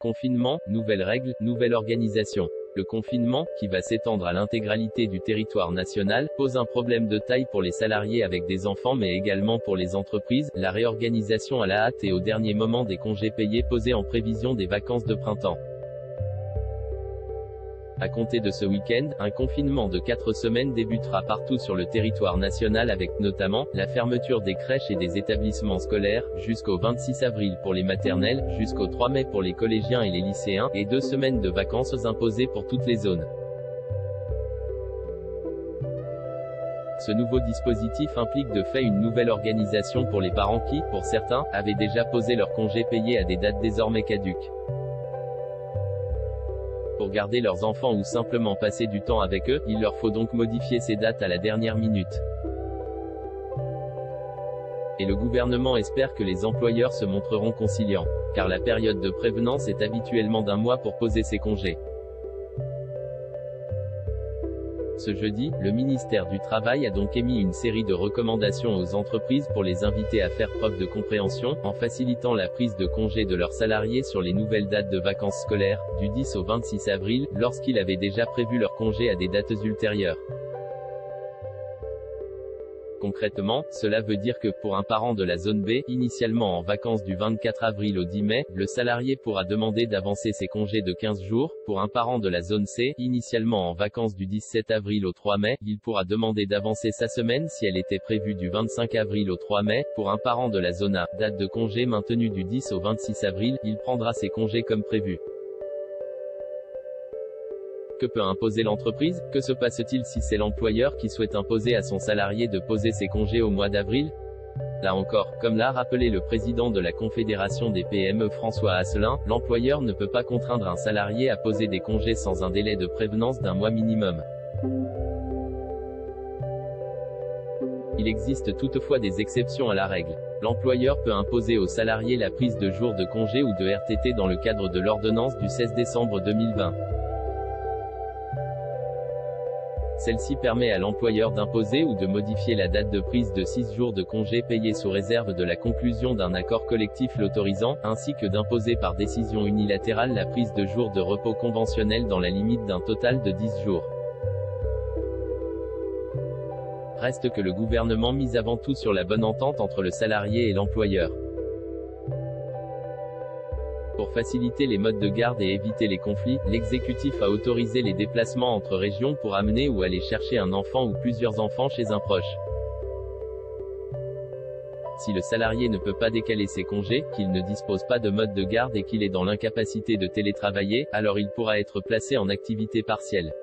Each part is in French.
Confinement, nouvelles règles, nouvelle organisation. Le confinement, qui va s'étendre à l'intégralité du territoire national, pose un problème de taille pour les salariés avec des enfants mais également pour les entreprises, la réorganisation à la hâte et au dernier moment des congés payés posés en prévision des vacances de printemps. À compter de ce week-end, un confinement de 4 semaines débutera partout sur le territoire national avec, notamment, la fermeture des crèches et des établissements scolaires, jusqu'au 26 avril pour les maternelles, jusqu'au 3 mai pour les collégiens et les lycéens, et 2 semaines de vacances imposées pour toutes les zones. Ce nouveau dispositif implique de fait une nouvelle organisation pour les parents qui, pour certains, avaient déjà posé leurs congés payés à des dates désormais caduques. Pour garder leurs enfants ou simplement passer du temps avec eux, il leur faut donc modifier ces dates à la dernière minute. Et le gouvernement espère que les employeurs se montreront conciliants, car la période de prévenance est habituellement d'1 mois pour poser ses congés. Ce jeudi, le ministère du Travail a donc émis une série de recommandations aux entreprises pour les inviter à faire preuve de compréhension, en facilitant la prise de congés de leurs salariés sur les nouvelles dates de vacances scolaires, du 10 au 26 avril, lorsqu'ils avaient déjà prévu leurs congés à des dates ultérieures. Concrètement, cela veut dire que, pour un parent de la zone B, initialement en vacances du 24 avril au 10 mai, le salarié pourra demander d'avancer ses congés de 15 jours. Pour un parent de la zone C, initialement en vacances du 17 avril au 3 mai, il pourra demander d'avancer sa semaine si elle était prévue du 25 avril au 3 mai. Pour un parent de la zone A, date de congé maintenue du 10 au 26 avril, il prendra ses congés comme prévu. Que peut imposer l'entreprise? Que se passe-t-il si c'est l'employeur qui souhaite imposer à son salarié de poser ses congés au mois d'avril? Là encore, comme l'a rappelé le président de la Confédération des PME François Asselin, l'employeur ne peut pas contraindre un salarié à poser des congés sans un délai de prévenance d'1 mois minimum. Il existe toutefois des exceptions à la règle. L'employeur peut imposer au salarié la prise de jours de congé ou de RTT dans le cadre de l'ordonnance du 16 décembre 2020. Celle-ci permet à l'employeur d'imposer ou de modifier la date de prise de 6 jours de congé payés sous réserve de la conclusion d'un accord collectif l'autorisant, ainsi que d'imposer par décision unilatérale la prise de jours de repos conventionnels dans la limite d'un total de 10 jours. Reste que le gouvernement mise avant tout sur la bonne entente entre le salarié et l'employeur. Pour faciliter les modes de garde et éviter les conflits, l'exécutif a autorisé les déplacements entre régions pour amener ou aller chercher un enfant ou plusieurs enfants chez un proche. Si le salarié ne peut pas décaler ses congés, qu'il ne dispose pas de mode de garde et qu'il est dans l'incapacité de télétravailler, alors il pourra être placé en activité partielle.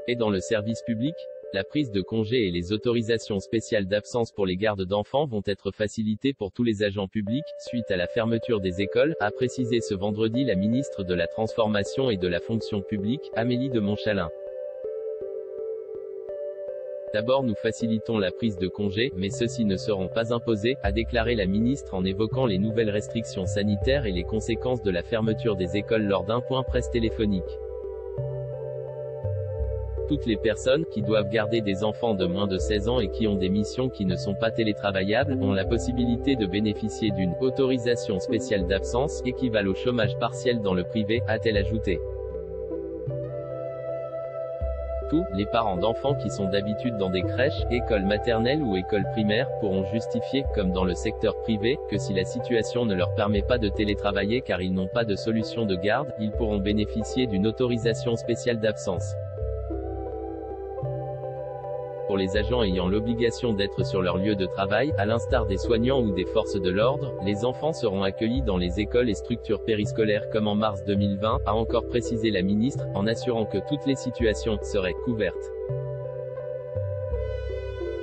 Et dans le service public, la prise de congés et les autorisations spéciales d'absence pour les gardes d'enfants vont être facilitées pour tous les agents publics, suite à la fermeture des écoles, a précisé ce vendredi la ministre de la Transformation et de la Fonction publique, Amélie de Montchalin. D'abord nous facilitons la prise de congés, mais ceux-ci ne seront pas imposés, a déclaré la ministre en évoquant les nouvelles restrictions sanitaires et les conséquences de la fermeture des écoles lors d'un point presse téléphonique. Toutes les personnes qui doivent garder des enfants de moins de 16 ans et qui ont des missions qui ne sont pas télétravaillables, ont la possibilité de bénéficier d'une autorisation spéciale d'absence, équivalent au chômage partiel dans le privé, a-t-elle ajouté. Tous les parents d'enfants qui sont d'habitude dans des crèches, écoles maternelles ou écoles primaires, pourront justifier, comme dans le secteur privé, que si la situation ne leur permet pas de télétravailler car ils n'ont pas de solution de garde, ils pourront bénéficier d'une autorisation spéciale d'absence. Pour les agents ayant l'obligation d'être sur leur lieu de travail, à l'instar des soignants ou des forces de l'ordre, les enfants seront accueillis dans les écoles et structures périscolaires comme en mars 2020, a encore précisé la ministre, en assurant que toutes les situations seraient couvertes.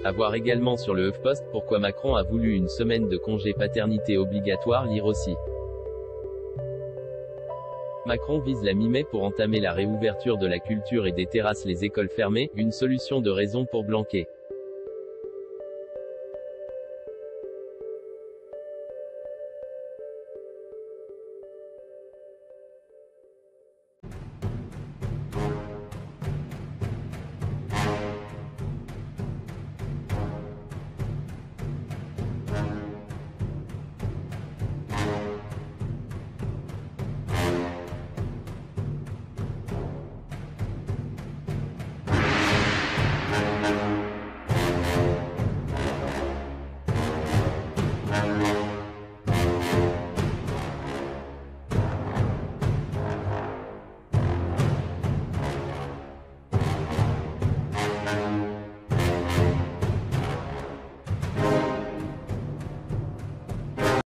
À voir également sur le HuffPost pourquoi Macron a voulu une semaine de congé paternité obligatoire, lire aussi. Macron vise la mi-mai pour entamer la réouverture de la culture et des terrasses, les écoles fermées, une solution de raison pour Blanquer.